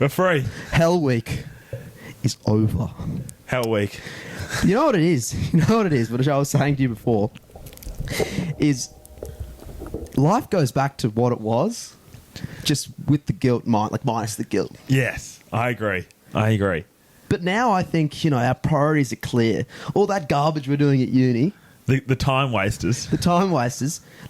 For free. Hell Week is over. Hell Week. You know what it is? What I was saying to you before is life goes back to what it was, just with the guilt, minus the guilt. Yes, I agree. But now I think, our priorities are clear. All that garbage we're doing at uni, The time wasters.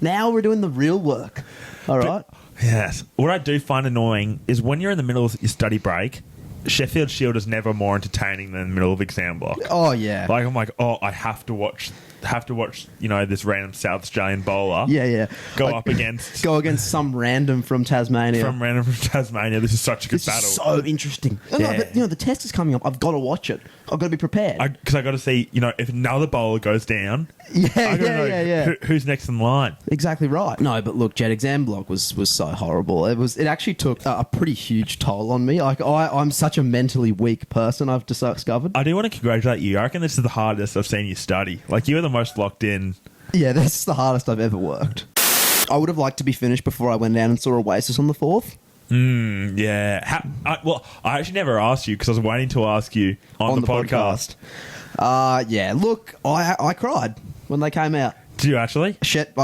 now we're doing the real work. All right? Yes. What I do find annoying is when you're in the middle of your study break, Sheffield Shield is never more entertaining than the middle of exam block. Oh, yeah. Like, I'm like, I have to watch, this random South Australian bowler. Yeah. Go against some random from Tasmania. This is such a good battle. Is so interesting. Yeah. No, the test is coming up. I've got to watch it. I've got to be prepared. Because I got to see, if another bowler goes down. Yeah. Who's next in line? Exactly right. No, but look, Jet exam block was so horrible. It actually took a pretty huge toll on me. Like I'm such a mentally weak person. I've discovered. I do want to congratulate you. I reckon this is the hardest I've seen you study. Like you were the most locked in. Yeah, that's the hardest I've ever worked. I would have liked to be finished before I went down and saw Oasis on the 4th. Yeah. I actually never asked you because I was waiting to ask you on the podcast. Yeah. Look, I cried when they came out. Did you actually? Shit,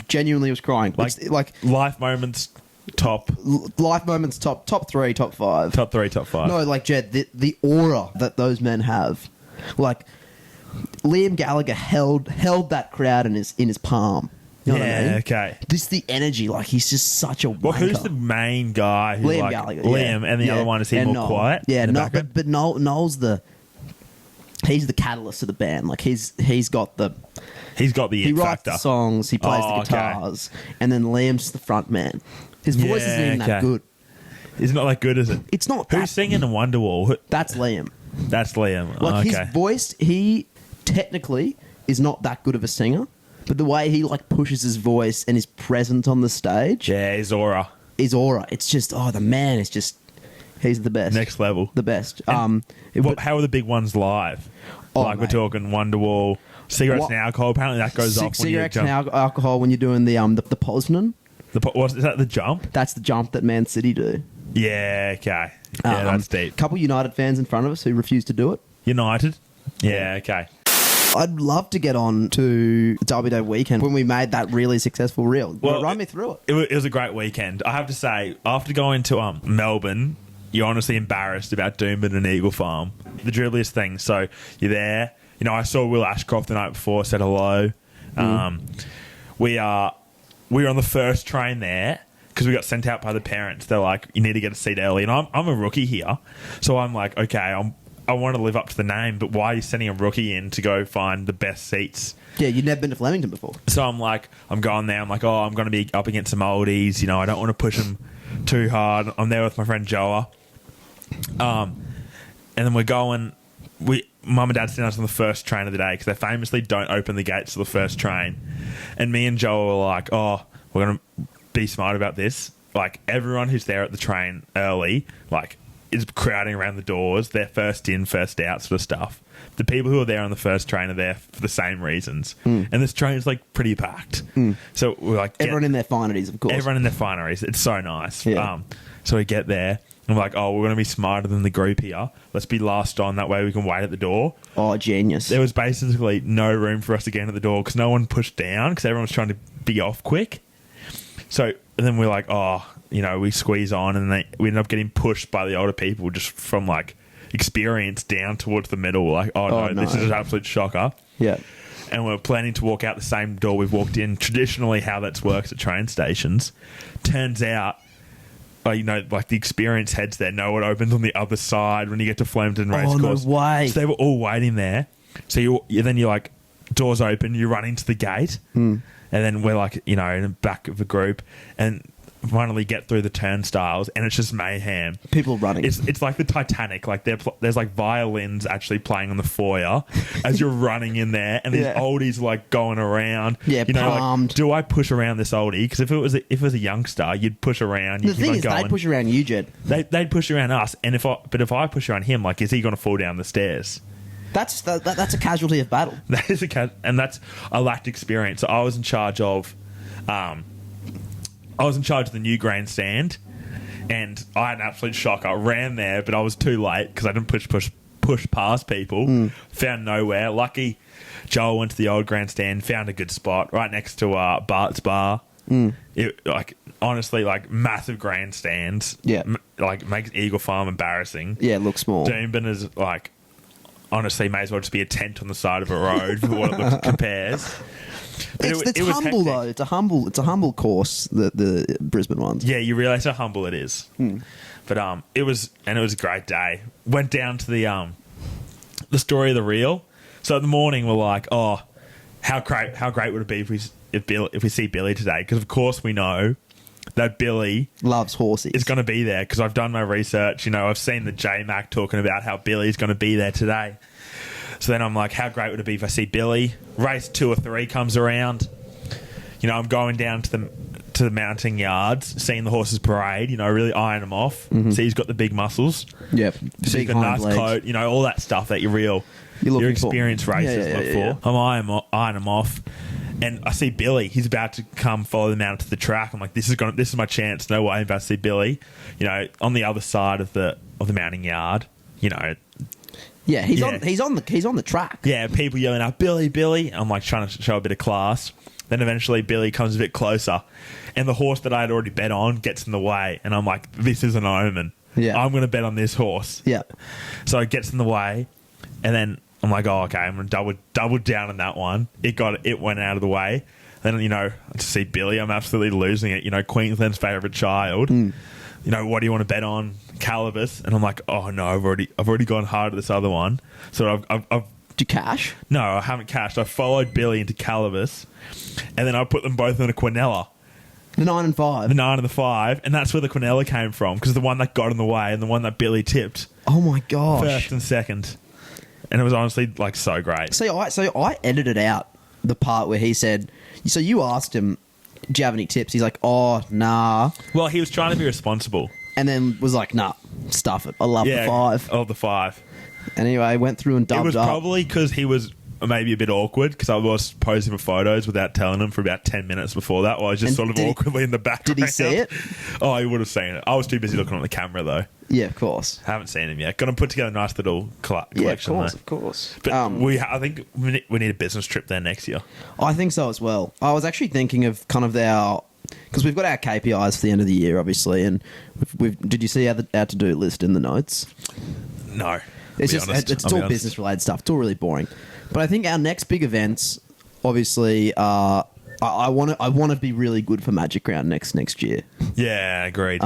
genuinely was crying. Like life moments top. Life moments top 3, top 5. Top 3, top 5. No, Jed, the aura that those men have. Like, Liam Gallagher held that crowd in his palm. You know what I mean? Okay. Just the energy, he's just such a wanker. Well, who's the main guy? Liam Gallagher. Liam, and the other one is he more Noel. quiet? Yeah, but Noel's he's the catalyst of the band. He's got the he writes the songs, he plays the guitars, and then Liam's the front man. His voice isn't even that good. It's not that good, is it? It's not. Who's singing the Wonderwall? That's Liam. That's Liam. His voice, he technically is not that good of a singer, but the way he pushes his voice and is present on the stage, his aura. It's just the man is just he's the best. Next level. The best. How are the big ones live? We're talking Wonderwall, cigarettes and alcohol. Apparently that goes off when you jump. Cigarettes and alcohol when you're doing the Poznan. Is that the jump? That's the jump that Man City do. Yeah, okay. Yeah, that's deep. A couple United fans in front of us who refused to do it. United? Yeah, okay. I'd love to get on to Derby Day weekend when we made that really successful reel. Well, run me through it. It was a great weekend. I have to say, after going to Melbourne, you're honestly embarrassed about Doomben and Eagle Farm. The dribbliest thing. So you're there. I saw Will Ashcroft the night before, said hello. We were on the first train there because we got sent out by the parents. They're like, you need to get a seat early. And I'm a rookie here. So I'm like, okay, I want to live up to the name, but why are you sending a rookie in to go find the best seats? Yeah, you'd never been to Flemington before. So I'm going there. I'm like, I'm going to be up against some oldies. I don't want to push them too hard. I'm there with my friend Joa. And then we're going... Mum and Dad sent us on the first train of the day because they famously don't open the gates to the first train. And me and Joel were like, we're going to be smart about this. Everyone who's there at the train early, is crowding around the doors. They're first in, first out sort of stuff. The people who are there on the first train are there for the same reasons. And this train is pretty packed. So we're like... Everyone in their fineries, of course. Everyone in their fineries. It's so nice. Yeah. So we get there. I'm like, we're going to be smarter than the group here. Let's be last on. That way we can wait at the door. Oh, genius. There was basically no room for us to get in at the door because no one pushed down because everyone was trying to be off quick. So then we're like, we squeeze on and we end up getting pushed by the older people just from experience down towards the middle. No, this is an absolute shocker. Yeah. And we're planning to walk out the same door we've walked in. Traditionally, how that works at train stations. Turns out, the experienced heads there know what opens on the other side when you get to Flemington Racecourse. No way. So they were all waiting there. So you're doors open, you run into the gate, and then we're in the back of a group, and finally get through the turnstiles, and it's just mayhem. People running. It's like the Titanic. There's violins actually playing on the foyer as you're running in there, and these oldies going around. Yeah, palmed. Do I push around this oldie? Because if it was a youngster, you'd push around. The thing is, they'd push around you, Jed. They'd push around us, and if I push around him, is he going to fall down the stairs? That's a casualty of battle. That is and that's a lacked experience. So I was in charge of the new grandstand, and I had an absolute shock. I ran there, but I was too late because I didn't push past people. Found nowhere. Lucky Joel went to the old grandstand, found a good spot right next to Bart's Bar. It, like, honestly, like, massive grandstands. Yeah. Like, makes Eagle Farm embarrassing. Yeah, it looks small. Doomben is, like, honestly, may as well just be a tent on the side of a road for what it compares. But It's it was humble hectic. though. It's a humble course. The Brisbane ones. Yeah, you realise how humble it is. But it was a great day. Went down to the story of the reel. So in the morning we're like, oh, how great would it be if we see Billy today? Because of course we know that Billy Loves horses. is going to be there because I've done my research. You know, I've seen the J-Mac talking about how Billy's going to be there today. So then I'm like, how great would it be if I see Billy? Race 2 or 3 comes around. You know, I'm going down to the mounting yards, seeing the horses parade, you know, really eyeing them off. See he's got the big muscles. Yep. So he's Big got a hind nice legs. coat, you know, all that stuff that your looking experienced for. racers Yeah, look yeah. for. I'm eyeing him off. And I see Billy. He's about to come follow them out to the track. I'm like, this is my chance. No way I'm about to see Billy. You know, on the other side of the mounting yard. You know, Yeah, he's on the track. yeah, people yelling out, Billy, Billy. I'm like trying to show a bit of class. Then eventually Billy comes a bit closer, and the horse that I had already bet on gets in the way. And I'm like, this is an omen. Yeah. I'm going to bet on this horse. Yeah. So it gets in the way, and then I'm like, oh, okay, I'm going to double down on that one. It went out of the way. Then, you know, to see Billy, I'm absolutely losing it. You know, Queensland's favourite child. You know, what do you want to bet on? Calibus. And I'm like, oh no, I've already gone hard at this other one. So I've Did you cash? no, I haven't cashed. I followed Billy into Calibus, and then I put them both in a Quinella. The 9 and 5. The 9 and the 5, and that's where the Quinella came from, because the one that got in the way and the one that Billy tipped Oh my gosh. first and second. And it was honestly, like, so great. So I edited out the part where he said, so you asked him, do you have any tips? He's like, oh, nah. Well, he was trying to be responsible. And then was like, nah, stuff it. I love the 5. Oh, the 5. Anyway, went through and It dubbed was up. probably because he was maybe a bit awkward, because I was posing for photos without telling him for about 10 minutes before that, while I was just And sort of awkwardly in the background. Did he see it? Oh, he would have seen it. I was too busy looking on the camera, though. Yeah, of course. Haven't seen him yet. Got to put together a nice little collection. Yeah, of course, though. of course. But I think we need a business trip there next year. I think so as well. I was actually thinking of kind of because we've got our KPIs for the end of the year, obviously, and did you see our to-do list in the notes? No. It's all business related stuff. It's all really boring. But I think our next big events, obviously, I want to be really good for Magic Round next year. Yeah, agreed.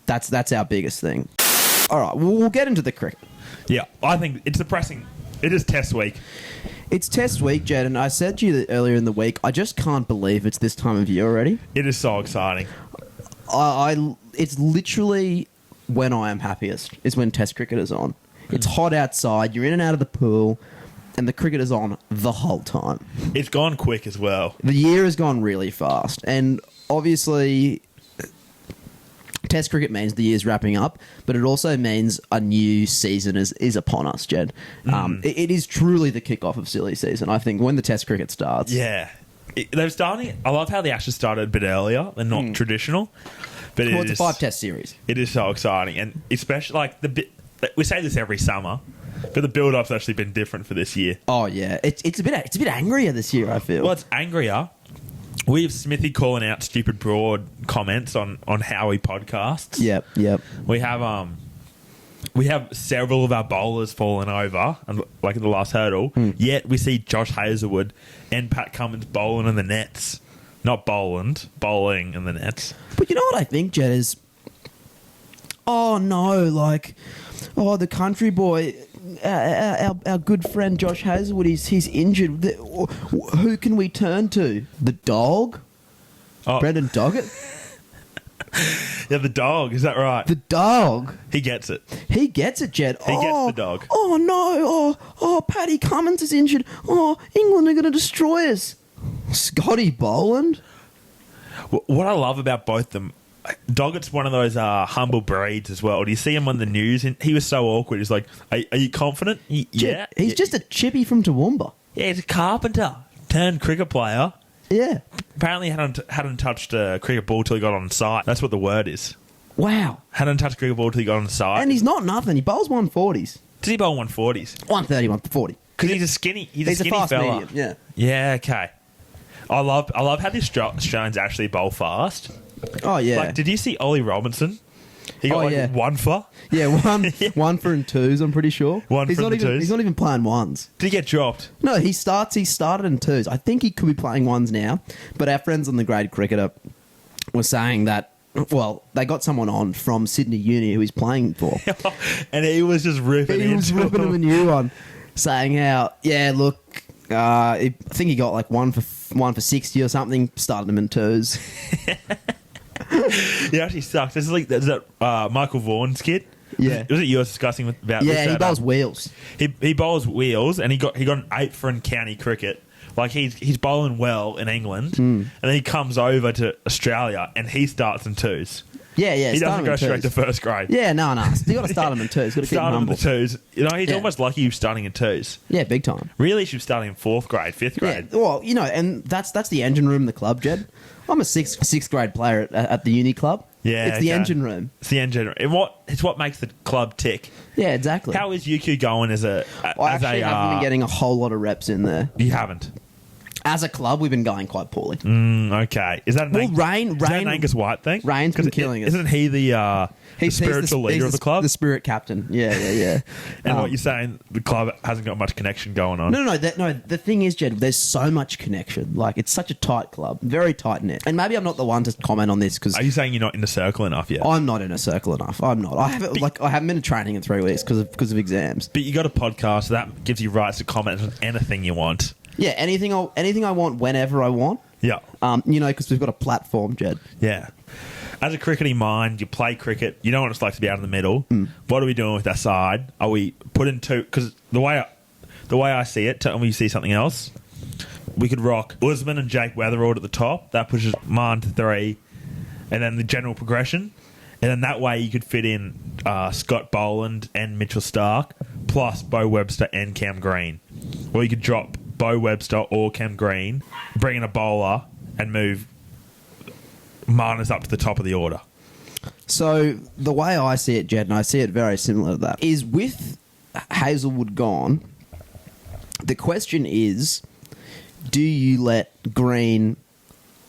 That's our biggest thing. All right, we'll get into the cricket. Yeah, I think it's depressing. It is test week. It's test week, Jed, and I said to you earlier in the week, I just can't believe it's this time of year already. It is so exciting. It's literally when I am happiest, is when test cricket is on. It's hot outside, you're in and out of the pool, and the cricket is on the whole time. It's gone quick as well. The year has gone really fast, and obviously test cricket means the year's wrapping up, but it also means a new season is upon us, Jed. It is truly the kickoff of silly season, I think, when the test cricket starts. Yeah. They're starting. I love how the Ashes started a bit earlier than not traditional. But Well, it's a 5-test series. It is so exciting, and especially like we say this every summer, but the build-up's actually been different for this year. Oh yeah, it's a bit angrier this year, I feel. Well, it's angrier. We have Smithy calling out stupid broad comments on Howie podcasts. Yep. We have several of our bowlers falling over, like in the last hurdle. Yet we see Josh Hazlewood and Pat Cummins bowling in the nets. Not Boland, bowling in the nets. But you know what I think, Jed, is... Oh, no, the country boy, our good friend Josh Hazlewood, he's injured. Who can we turn to? The dog? Oh. Brendan Doggett? Yeah, the dog. Is that right? The dog? He gets it. He gets it, Jed. He gets the dog. Oh, no. Oh, Paddy Cummins is injured. Oh, England are going to destroy us. Scotty Boland? What I love about both of them, Doggett's one of those humble breeds as well. Do you see him on the news? And he was so awkward. He's like, are you confident? Yeah. He's just a chippy from Toowoomba. Yeah, he's a carpenter turned cricket player. Yeah. Apparently hadn't touched a cricket ball till he got on site. That's what the word is. Wow. Hadn't touched a cricket ball till he got on the side. And he's not nothing. He bowls 140s. Did he bowl 140s? 130, 140. Because he's a skinny fast fella. medium, yeah. Yeah, okay. I love how the Australians actually bowl fast. Oh, yeah. Like, did you see Ollie Robinson? He got one for. Yeah, one for and twos, I'm pretty sure. He's not even playing ones. Did he get dropped? No, he started in twos. I think he could be playing ones now. But our friends on the Grade Cricketer were saying that, well, they got someone on from Sydney Uni who he's playing for. And he was just ripping him a new one, saying how, yeah, look, I think he got like one for 60 or something, started him in twos. He actually sucks. This is like that Michael Vaughan's kid. Yeah, was it you were discussing about? Yeah, he bowls wheels. He bowls wheels, and he got an 8 for in county cricket. Like he's bowling well in England, and then he comes over to Australia and he starts in twos. Yeah. He doesn't go straight to first grade. Yeah, no. You got to start him in twos. Got to keep him Start him in humble. the twos. You know, he's almost lucky he was starting in twos. Yeah, big time. Really, he should be starting in 4th grade, 5th grade. Yeah, well, you know, and that's the engine room in the club, Jed. I'm a sixth grade player at the uni club. Yeah, it's the engine room. It's the engine room. It's what makes the club tick. Yeah, exactly. How is UQ going as a? I actually haven't been getting a whole lot of reps in there. You haven't. As a club, we've been going quite poorly. Okay, is that Rain, is that an Angus White thing? Rain's been killing us. Isn't he the spiritual leader of the club? The spirit captain. Yeah. And what you're saying, the club hasn't got much connection going on. No. The thing is, Jed, there's so much connection. Like, it's such a tight club, very tight knit. And maybe I'm not the one to comment on this because are you saying you're not in the circle enough yet? I'm not in a circle enough. I'm not. I haven't been to training in 3 weeks because of exams. But you got a podcast that gives you rights to comment on anything you want. Yeah, anything I want whenever I want. Yeah. You know, because we've got a platform, Jed. Yeah. As a cricketing mind, you play cricket. You know what it's like to be out in the middle. What are we doing with that side? Are we putting two? Because the way I see it, tell me you see something else. We could rock Usman and Jake Weatherald at the top. That pushes Marn to 3, and then the general progression. And then that way you could fit in Scott Boland and Mitchell Stark, plus Bo Webster and Cam Green. Or you could drop Bo Webster or Cam Green, bring in a bowler, and move Marnus up to the top of the order. So the way I see it, Jed, and I see it very similar to that, is with Hazelwood gone, the question is, do you let Green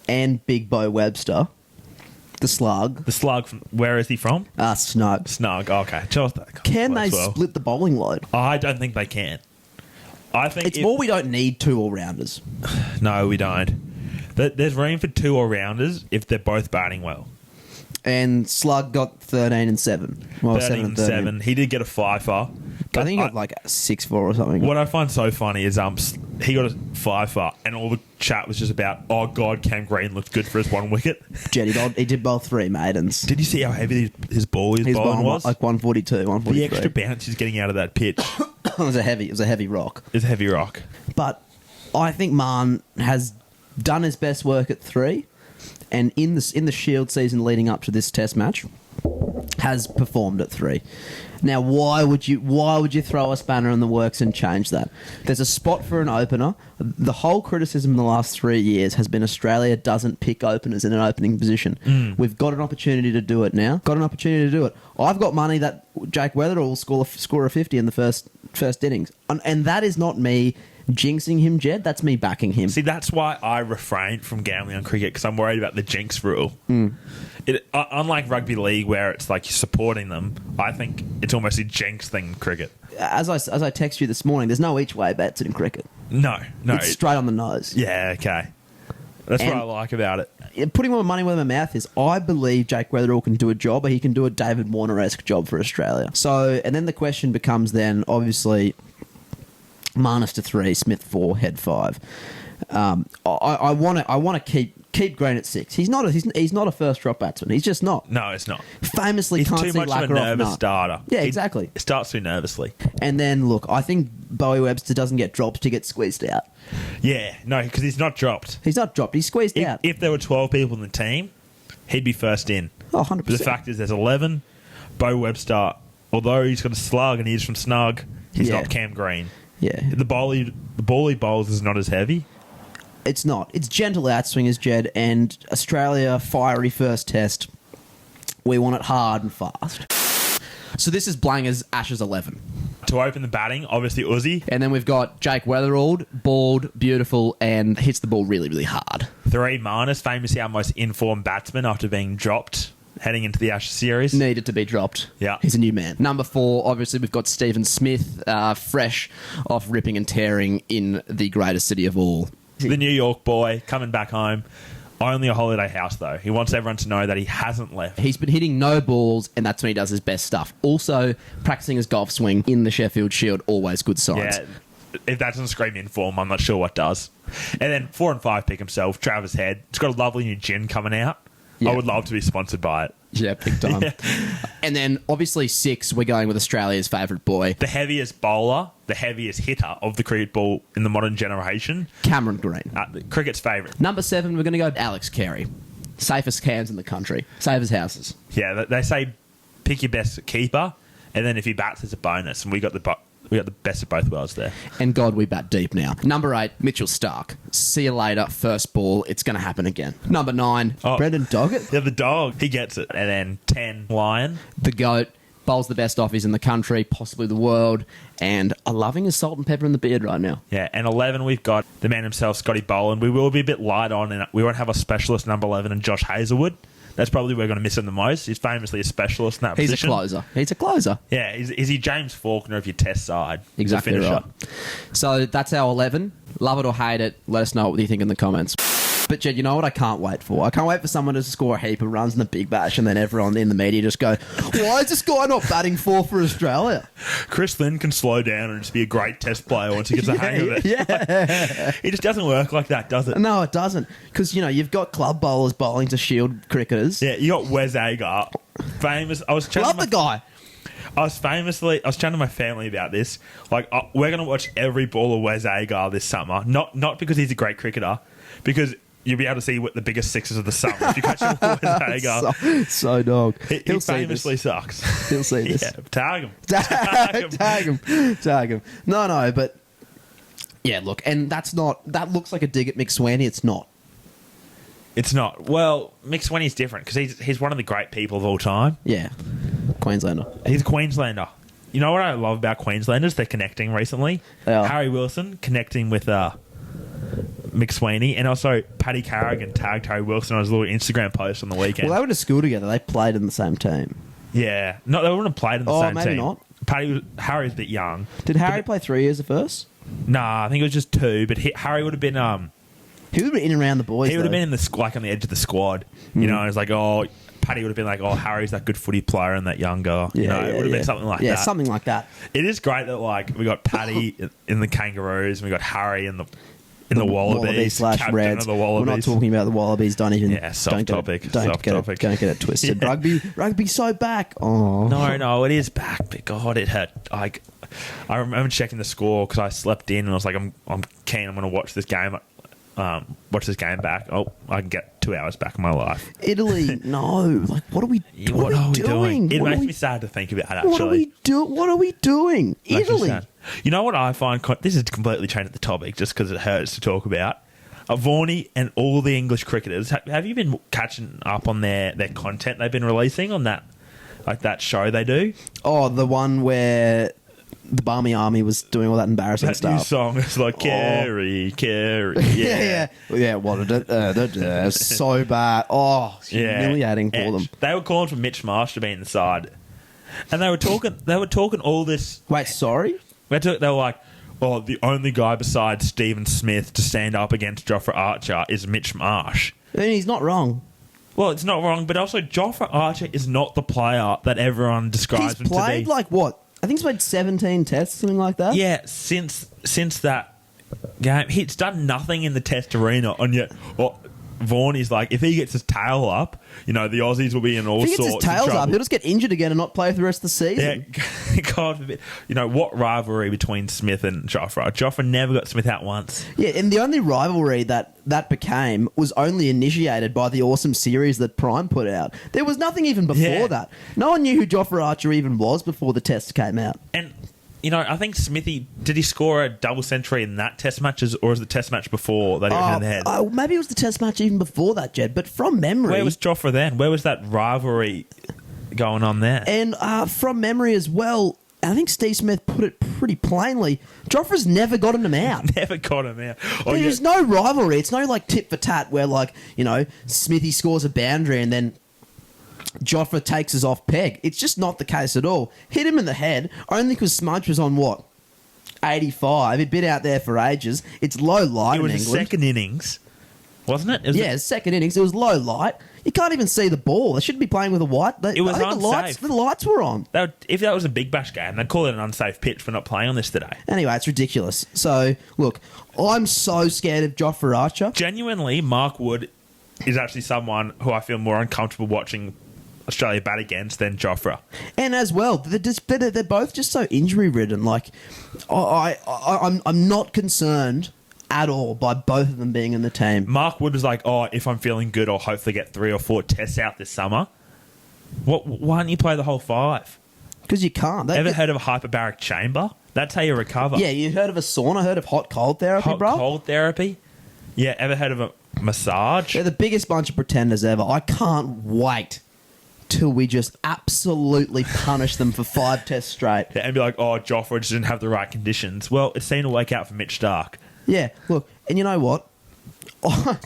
and Big Bo Webster, the slug... The slug, from, where is he from? Snug. Snug, okay. Can they split the bowling load? I don't think they can. I think it's more we don't need 2 all-rounders. No, we don't. There's room for 2 all-rounders if they're both batting well. And Slug got 13 and 7. Well, 13 and 7. He did get a fifer. I think he got like 6-4 or something. What I find so funny is he got a fifer, and all the chat was just about, oh God, Cam Green looked good for his 1 wicket. Jed, he did bowl 3 maidens. Did you see how heavy his bowling was? Like 142, 143. The extra bounce he's getting out of that pitch. It was a heavy rock. It's a heavy rock. But I think Marn has done his best work at 3, and in the Shield season leading up to this Test match, has performed at 3. Now, why would you throw a spanner in the works and change that? There's a spot for an opener. The whole criticism in the last 3 years has been Australia doesn't pick openers in an opening position. We've got an opportunity to do it now. I've got money that Jake Weatherall will score a 50 in the first innings, and that is not me jinxing him, Jed. That's me backing him. See, that's why I refrain from gambling on cricket, because I'm worried about the jinx rule. Unlike rugby league, where it's like you're supporting them, I think it's almost a jinx thing in cricket. As I text you this morning, there's no each way bets in cricket. No. It's straight on the nose. Yeah, okay. That's what I like about it. Putting my money where my mouth is, I believe Jake Weatherall can do a job, or he can do a David Warner-esque job for Australia. So, and then the question becomes then, obviously, Marnus to 3, Smith 4, Head 5. I want to keep Green at 6. He's not a first drop batsman. He's just not. No, it's not. Famously, he's can't too see much of a nervous starter. Yeah, exactly. He starts too nervously. And then look, I think Bowie Webster doesn't get dropped to get squeezed out. Yeah, no, because he's not dropped. He's not dropped. He's squeezed out. If there were 12 people in the team, he'd be first in. Oh, 100%. But the fact is, there's 11. Bo Webster, although he's got a slug and he's from Snug, he's not Cam Green. Yeah. The ball he bowls is not as heavy. It's not. It's gentle outswingers, Jed, and Australia, fiery first test. We want it hard and fast. So this is Blanga's Ashes 11. To open the batting, obviously Uzi. And then we've got Jake Weatherald, bald, beautiful, and hits the ball really, really hard. 3, Marnus, famously our most informed batsman after being dropped heading into the Ashes series. Needed to be dropped. Yeah. He's a new man. Number 4, obviously, we've got Stephen Smith, fresh off ripping and tearing in the greatest city of all. The New York boy coming back home. Only a holiday house, though. He wants everyone to know that he hasn't left. He's been hitting no balls, and that's when he does his best stuff. Also, practicing his golf swing in the Sheffield Shield, always good signs. Yeah, if that doesn't scream in form, I'm not sure what does. And then 4 and 5 pick himself, Travis Head. It's got a lovely new gin coming out. Yeah. I would love to be sponsored by it. Yeah, big time. Yeah. And then, obviously, 6, we're going with Australia's favourite boy, The heaviest bowler, the heaviest hitter of the cricket ball in the modern generation. Cameron Green. Cricket's favourite. Number 7, we're going to go Alex Carey. Safest hands in the country. Safe as houses. Yeah, they say pick your best keeper, and then if he bats, it's a bonus. And we got the best of both worlds there. And God, we bat deep now. Number 8, Mitchell Starc. See you later. First ball. It's going to happen again. Number 9, Brendan Doggett. Yeah, the dog. He gets it. And then 10, Lion. The GOAT. Bowls the best offies in the country, possibly the world. And I'm loving his salt and pepper in the beard right now. Yeah, and 11, we've got the man himself, Scotty Boland. We will be a bit light on, and we won't have a specialist number 11 and Josh Hazlewood. That's probably where we're going to miss him the most. He's famously a specialist in that position. He's a closer. Yeah, is he James Faulkner of your test side? Exactly right. So that's our 11. Love it or hate it. Let us know what you think in the comments. But, Jed, you know what I can't wait for? I can't wait for someone to score a heap of runs in the Big Bash and then everyone in the media just go, why is this guy not batting 4 for Australia? Chris Lynn can slow down and just be a great test player once he gets the hang of it. Yeah. It just doesn't work like that, does it? No, it doesn't. Because, you've got club bowlers bowling to Shield cricketers. Yeah, you got Wes Agar. Famous. Love the guy. I was chatting to my family about this. Like, we're going to watch every ball of Wes Agar this summer. Not because he's a great cricketer, because you'll be able to see what the biggest sixes of the summer if you catch him with Wes Agar. So dog. He famously sucks. He'll see this. Yeah, tag him. Tag him. No, but yeah, look, and that looks like a dig at Mick Swaney. It's not. It's not. Well, Mick Swaney's different because he's one of the great people of all time. Yeah. Queenslander. He's a Queenslander. You know what I love about Queenslanders? They're connecting recently. They are. Harry Wilson connecting with Mick Swaney, and also Paddy Carrigan tagged Harry Wilson on his little Instagram post on the weekend. Well, they went to school together. They played in the same team. Yeah. No, they wouldn't have played in the same maybe team. not. Harry's a bit young. Did Harry play 3 years at first? Nah, I think it was just 2, but Harry would have been... He would have been in and around the boys, He would have been in on the edge of the squad. You know, it's like, Paddy would have been like, Harry's that good footy player and that younger. It would have been something like that. Yeah, something like that. It is great that, we got Paddy in the Kangaroos and we got Harry in the Wallabies. Captain Reds. Of the Wallabies. We're not talking about the Wallabies. Don't even... Yeah, soft topic. Don't get it twisted. Yeah. Rugby's so back. Oh. No, it is back, but God, it hurt. I remember checking the score because I slept in and I was like, I'm keen. I'm going to watch this game. Watch this game back. I can get 2 hours back in my life. Italy, no. Like, what are we doing? It makes me sad to think about, actually. What are we doing? Italy. You know what I find... This is completely changed the topic just because it hurts to talk about. Varney and all the English cricketers, have you been catching up on their content they've been releasing on that show they do? Oh, the one where the Barmy Army was doing all that embarrassing stuff. That new song is like, Carry. Yeah. Yeah, what did it? So bad. Oh, it's humiliating for them. They were calling for Mitch Marsh to be in the side. And they were talking all this... Wait, sorry? They were like, the only guy besides Stephen Smith to stand up against Jofra Archer is Mitch Marsh. I mean, he's not wrong. Well, it's not wrong, but also Jofra Archer is not the player that everyone describes him to be. He's played like what? I think he's played 17 tests, something like that. Yeah, since that game, he's done nothing in the test arena, and yet Vaughan is like, if he gets his tail up, the Aussies will be in all sorts of trouble. If he gets his tails up, he'll just get injured again and not play for the rest of the season. Yeah, God forbid. What rivalry between Smith and Jofra? Jofra never got Smith out once. Yeah, and the only rivalry that became was only initiated by the awesome series that Prime put out. There was nothing even before that. No one knew who Jofra Archer even was before the test came out. And... I think Smithy, did he score a double century in that test match, or was the test match before that he was in the head? Maybe it was the test match even before that, Jed, but from memory... Where was Jofra then? Where was that rivalry going on there. And from memory as well, I think Steve Smith put it pretty plainly. Joffre's never gotten him out. Never got him out. Oh, There's no rivalry. It's no like tit for tat where like, you know, Smithy scores a boundary and then Joffre takes us off peg. It's just not the case at all. Hit him in the head only because Smudge was on what? 85. He'd been out there for ages. It's low light in England. It was the second innings, wasn't it? Yeah, second innings. It was low light. You can't even see the ball. They shouldn't be playing with a white. It was unsafe. The lights were on. If that was a Big Bash game, they'd call it an unsafe pitch for not playing on this today. Anyway, it's ridiculous. So, look, I'm so scared of Joffre Archer. Genuinely, Mark Wood is actually someone who I feel more uncomfortable watching Australia bat against than Joffre. And as well, they're both just so injury-ridden. Like, I'm not concerned at all by both of them being in the team. Mark Wood was like, oh, if I'm feeling good, I'll hopefully get 3 or 4 tests out this summer. Why don't you play the whole 5? Because you can't. Ever heard of a hyperbaric chamber? That's how you recover. Yeah, you heard of a sauna? Heard of hot-cold therapy, bro? Hot-cold therapy? Yeah, ever heard of a massage? They're the biggest bunch of pretenders ever. I can't wait till we just absolutely punish them for 5 tests straight. Yeah, and be like, oh, Joffre just didn't have the right conditions. Well, it seemed to work out for Mitch Starc. Yeah, look, and you know what?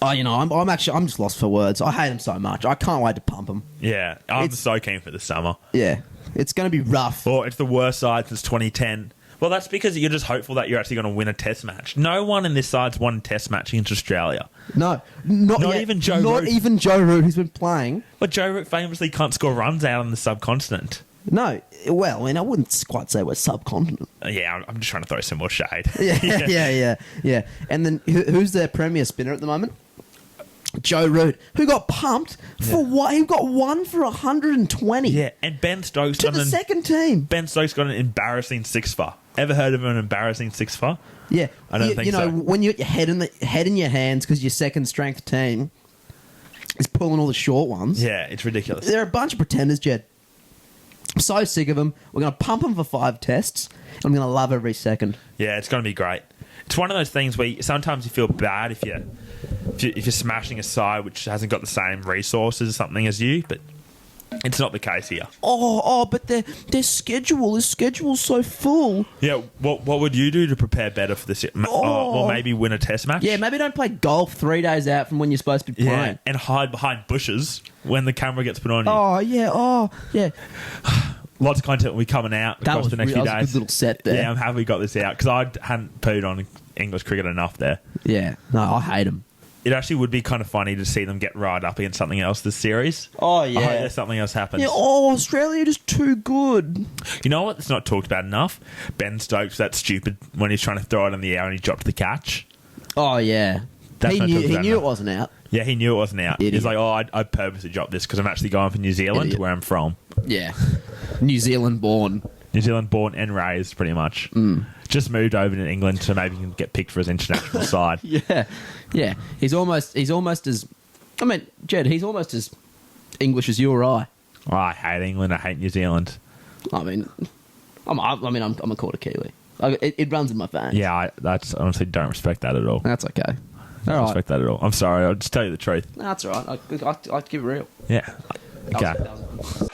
I'm just lost for words. I hate him so much. I can't wait to pump him. Yeah, I'm so keen for this summer. Yeah, it's going to be rough. It's the worst side since 2010. Well, that's because you're just hopeful that you're actually going to win a test match. No one in this side's won a test match against Australia. No, not yet. Even Joe Root. Not even Joe Root, who's been playing. But Joe Root famously can't score runs out on the subcontinent. No, well, I wouldn't quite say we're subcontinent. Yeah, I'm just trying to throw some more shade. Yeah. And then who's their premier spinner at the moment? Joe Root, who got pumped for what? He got 1 for 120. Yeah, and Ben Stokes to the second team. Ben Stokes got an embarrassing 6-for. Ever heard of an embarrassing 6-for? Yeah, I don't think so. When you get your head in your hands because your second strength team is pulling all the short ones. Yeah, it's ridiculous. They're a bunch of pretenders, Jed. I'm so sick of them. We're going to pump them for 5 tests. I'm going to love every second. Yeah, it's going to be great. It's one of those things where sometimes you feel bad if you're smashing a side which hasn't got the same resources or something as you, but it's not the case here. But their schedule's so full. Yeah, what would you do to prepare better for this? Or maybe win a test match? Yeah, maybe don't play golf 3 days out from when you're supposed to be playing. Yeah, and hide behind bushes when the camera gets put on you. Oh, yeah. Lots of content will be coming out across the next few days. That was a good little set there. Yeah, I'm happy we got this out because I hadn't pooed on English cricket enough there. Yeah, no, I hate them. It actually would be kind of funny to see them get riled up against something else this series. Oh, yeah. I hope there's something else happens. Yeah, Australia just too good. You know what? It's not talked about enough. Ben Stokes, that stupid when he's trying to throw it in the air and he dropped the catch. Oh, yeah. He knew it wasn't out. Yeah, he knew it wasn't out. Idiot. He's like, I purposely dropped this because I'm actually going for New Zealand, where I'm from. Yeah. New Zealand born and raised, pretty much. Just moved over to England so maybe he can get picked for his international side. Yeah. He's almost as... I mean, Jed, he's almost as English as you or I. Oh, I hate England. I hate New Zealand. I mean, I'm a quarter Kiwi. It runs in my veins. Yeah, I honestly don't respect that at all. That's okay. I don't respect that at all. I'm sorry. I'll just tell you the truth. No, that's all right. I give it real. Yeah. Okay. That was